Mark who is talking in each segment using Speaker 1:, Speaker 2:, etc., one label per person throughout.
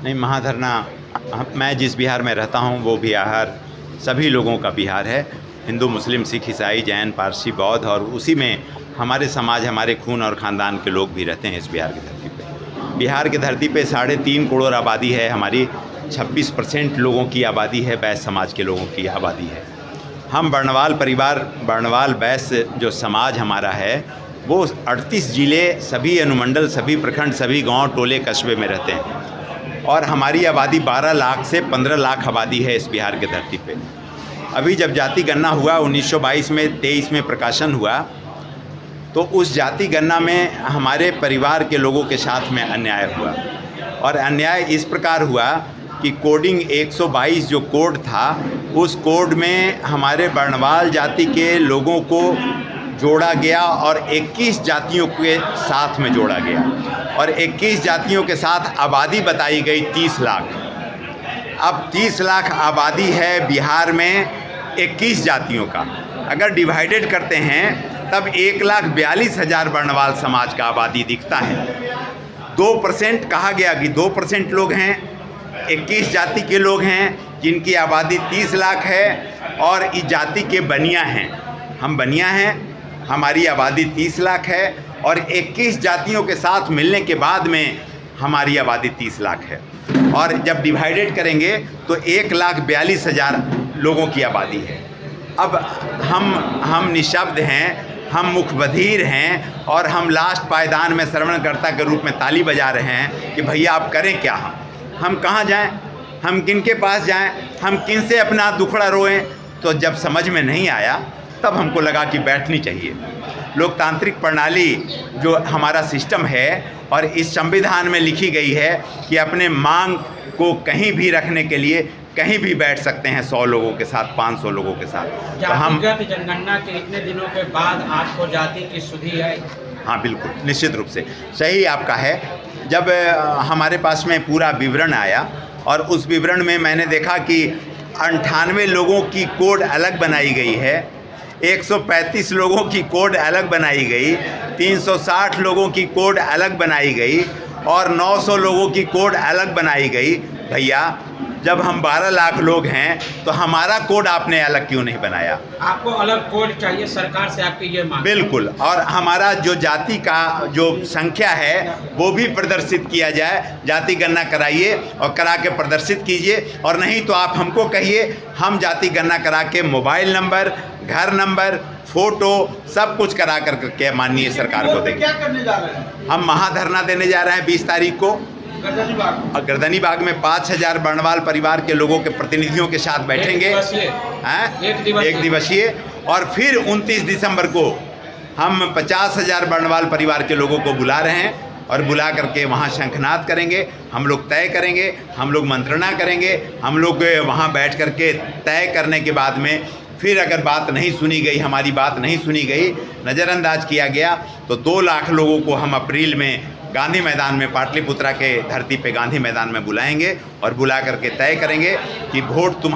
Speaker 1: नहीं, महाधरना मैं जिस बिहार में रहता हूँ वो बिहार सभी लोगों का बिहार है। हिंदू, मुस्लिम, सिख, ईसाई, जैन, पारसी, बौद्ध, और उसी में हमारे समाज, हमारे खून और ख़ानदान के लोग भी रहते हैं इस बिहार की धरती पे। बिहार की धरती पे 3.5 करोड़ आबादी है हमारी। 26% लोगों की आबादी है, बैस समाज के लोगों की आबादी है। हम बर्णवाल परिवार, बर्णवाल बैस जो समाज हमारा है वो 38 ज़िले, सभी अनुमंडल, सभी प्रखंड, सभी गांव, टोले, कस्बे में रहते हैं और हमारी आबादी 12 लाख से 15 लाख आबादी है इस बिहार की धरती पे। अभी जब जाति गणना हुआ 1922 में, 23 में प्रकाशन हुआ, तो उस जाति गणना में हमारे परिवार के लोगों के साथ में अन्याय हुआ। और अन्याय इस प्रकार हुआ कि कोडिंग 122 जो कोड था, उस कोड में हमारे बर्णवाल जाति के लोगों को जोड़ा गया और 21 जातियों के साथ में जोड़ा गया और 21 जातियों के साथ आबादी बताई गई 30 लाख। अब 30 लाख आबादी है बिहार में 21 जातियों का। अगर डिवाइडेड करते हैं तब 1,42,000 बर्णवाल समाज का आबादी दिखता है। 2% कहा गया कि 2% लोग हैं, 21 जाति के लोग हैं जिनकी आबादी 30 लाख है और इस जाति के बनिया हैं। हम बनिया हैं, हमारी आबादी 30 लाख है और 21 जातियों के साथ मिलने के बाद में हमारी आबादी 30 लाख है। और जब डिवाइडेड करेंगे तो 1,42,000 लोगों की आबादी है। अब हम निशब्द हैं, हम मुखबधिर हैं और हम लास्ट पायदान में श्रवणकर्ता के रूप में ताली बजा रहे हैं कि भैया आप करें क्या। हम कहाँ जाएं, हम किन के पास जाएं, हम किन से अपना दुखड़ा रोएं। तो जब समझ में नहीं आया तब हमको लगा कि बैठनी चाहिए। लोकतांत्रिक प्रणाली जो हमारा सिस्टम है और इस संविधान में लिखी गई है कि अपने मांग को कहीं भी रखने के लिए कहीं भी बैठ सकते हैं, 100 लोगों के साथ, 500 लोगों के साथ। तो हम
Speaker 2: जनगणना के इतने दिनों के बाद आपको जाति की सुधि है?
Speaker 1: हाँ बिल्कुल, निश्चित रूप से सही आपका है। जब हमारे पास में पूरा विवरण आया और उस विवरण में मैंने देखा कि 98 लोगों की कोड अलग बनाई गई है, 135 लोगों की कोड अलग बनाई गई, 360 लोगों की कोड अलग बनाई गई और 900 लोगों की कोड अलग बनाई गई। भैया जब हम 12 लाख लोग हैं तो हमारा कोड आपने अलग क्यों नहीं बनाया?
Speaker 2: आपको अलग कोड चाहिए, सरकार से आपकी ये मांग?
Speaker 1: बिल्कुल, और हमारा जो जाति का जो संख्या है वो भी प्रदर्शित किया जाए। जाति गणना कराइए और करा के प्रदर्शित कीजिए, और नहीं तो आप हमको कहिए, हम जाति गणना करा के मोबाइल नंबर, घर नंबर, फोटो सब कुछ करा करके माननीय सरकार को देंगे।
Speaker 2: क्या करने जा रहे हैं?
Speaker 1: हम महाधरना देने जा रहे हैं 20 तारीख को गर्दनी बाग में। 5,000 बर्णवाल परिवार के लोगों के प्रतिनिधियों के साथ बैठेंगे, एक दिवसीय। और फिर 29 दिसंबर को हम 50,000 बर्णवाल परिवार के लोगों को बुला रहे हैं और बुला करके वहाँ शंखनाद करेंगे। हम लोग तय करेंगे, हम लोग मंत्रणा करेंगे, हम लोग वहाँ बैठ करके तय करने के बाद में फिर अगर बात नहीं सुनी गई, हमारी बात नहीं सुनी गई, नज़रअंदाज किया गया, तो 2 लाख लोगों को हम अप्रैल में गांधी मैदान में, पाटलिपुत्रा के धरती पे गांधी मैदान में बुलाएंगे और बुला करके तय करेंगे कि वोट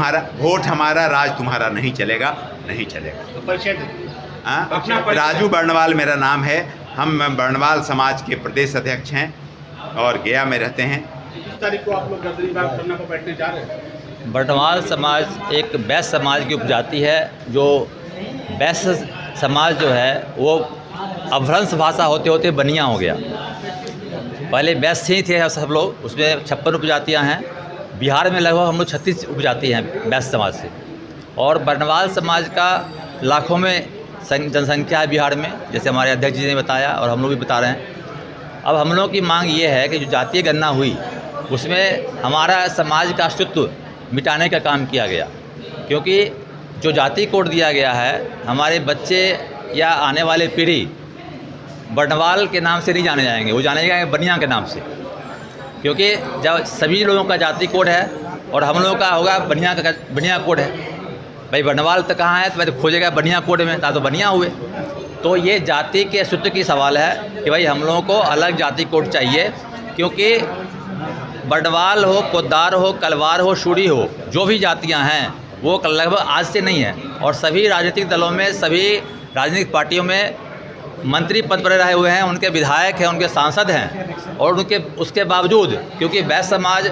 Speaker 1: हमारा, राज तुम्हारा नहीं चलेगा, नहीं चलेगा। राजू बर्णवाल मेरा नाम है। हम बर्णवाल समाज के प्रदेश अध्यक्ष हैं और गया में रहते हैं।
Speaker 2: किस तारीख को आप लोग गर्दनी बाग धरना पर बैठने जा रहे हैं?
Speaker 3: बर्णवाल समाज एक बैस समाज की उपजाति है। जो बैस समाज जो है वो अभ्रंश भाषा होते होते बनिया हो गया। पहले बैस ही थे सब लोग, उसमें 56 उपजातियाँ हैं। बिहार में लगभग हम लोग 36 उपजाति हैं बैस समाज से, और बर्णवाल समाज का लाखों में जनसंख्या है बिहार में, जैसे हमारे अध्यक्ष जी ने बताया और हम लोग भी बता रहे हैं। अब हम लोगों की मांग ये है कि जो जातीय गणना हुई उसमें हमारा समाज का अस्तित्व मिटाने का काम किया गया, क्योंकि जो जाति कोड दिया गया है, हमारे बच्चे या आने वाले पीढ़ी बर्णवाल के नाम से नहीं जाने जाएंगे, वो जाने जाएंगे बनिया के नाम से। क्योंकि जब सभी लोगों का जाति कोड है और हम लोगों का होगा बनिया कोड है, भाई बर्णवाल तो कहाँ है, तो भाई तो खोजेगा बनिया कोड में, तो बनिया हुए। तो ये जाति के अस्तित्व की सवाल है कि भाई हम लोगों को अलग जाति कोड चाहिए, क्योंकि बर्णवाल हो, पोद्दार हो, कलवार हो, शूरी हो, जो भी जातियाँ हैं वो लगभग आज से नहीं है। और सभी राजनीतिक दलों में, सभी राजनीतिक पार्टियों में मंत्री पद पर रहे हुए हैं, उनके विधायक हैं, उनके सांसद हैं, और उनके उसके बावजूद क्योंकि वैश्य समाज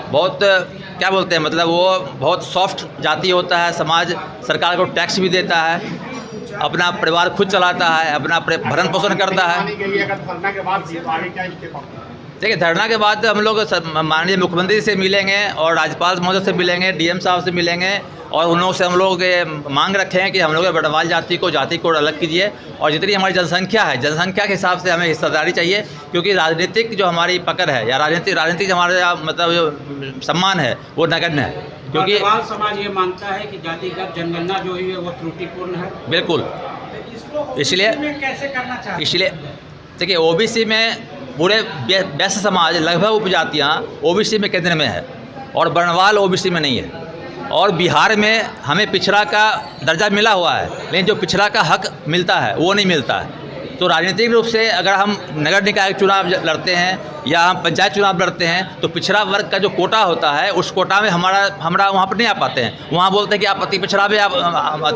Speaker 3: बहुत क्या बोलते हैं, मतलब वो बहुत सॉफ्ट जाति होता है समाज, सरकार को टैक्स भी देता है, अपना परिवार खुद चलाता है, अपना भरण पोषण करता है। देखिए, धरना के बाद हम लोग माननीय मुख्यमंत्री से मिलेंगे और राज्यपाल महोदय से मिलेंगे, डीएम साहब से मिलेंगे, और उन लोगों से हम लोग ये मांग रखे हैं कि हम लोग बटवाल जाति को अलग कीजिए, और जितनी हमारी जनसंख्या है, जनसंख्या के हिसाब से हमें हिस्सेदारी चाहिए, क्योंकि राजनीतिक जो हमारी पकड़ है या राजनीतिक हमारा मतलब जो सम्मान है वो नगण्य है। क्योंकि
Speaker 2: बटवाल समाज ये मानता है कि जातिगत जनगणना जो हुई है वो त्रुटिपूर्ण है।
Speaker 3: बिल्कुल, इसलिए
Speaker 2: कैसे करना चाहिए?
Speaker 3: इसलिए देखिए, ओबीसी में पूरे वैश्य समाज लगभग उपजातियाँ ओबीसी में केंद्र में है और बर्णवाल ओबीसी में नहीं है, और बिहार में हमें पिछड़ा का दर्जा मिला हुआ है, लेकिन जो पिछड़ा का हक मिलता है वो नहीं मिलता है। तो राजनीतिक रूप से अगर हम नगर निकाय चुनाव लड़ते हैं या हम पंचायत चुनाव लड़ते हैं तो पिछड़ा वर्ग का जो कोटा होता है उस कोटा में हमारा वहाँ पर नहीं आ पाते हैं। वहाँ बोलते हैं कि आप अति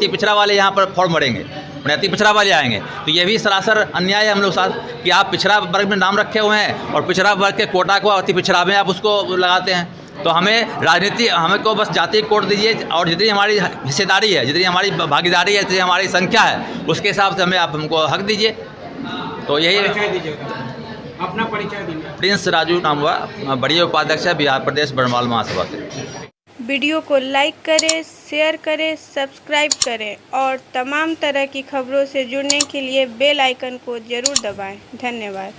Speaker 3: पिछड़ा वाले यहाँ पर फॉर्म भरेंगे, अति पिछड़ा वाले आएंगे। तो ये भी सरासर अन्याय है हम लोग साथ कि आप पिछड़ा वर्ग में नाम रखे हुए हैं और पिछड़ा वर्ग के कोटा को अति पिछड़ा में आप उसको लगाते हैं। तो हमें को बस जाति कोड दीजिए, और जितनी हमारी हिस्सेदारी है, जितनी हमारी भागीदारी है, जितनी हमारी संख्या है, उसके हिसाब से हमें आप हमको हक दीजिए। तो यही
Speaker 2: अपना परिचय दीजिए।
Speaker 3: प्रिंस राजू नाम हुआ, बड़ी उपाध्यक्ष है बिहार प्रदेश बर्णवाल महासभा से।
Speaker 4: वीडियो को लाइक करें, शेयर करें, सब्सक्राइब करें और तमाम तरह की खबरों से जुड़ने के लिए बेल आइकन को ज़रूर दबाएं। धन्यवाद।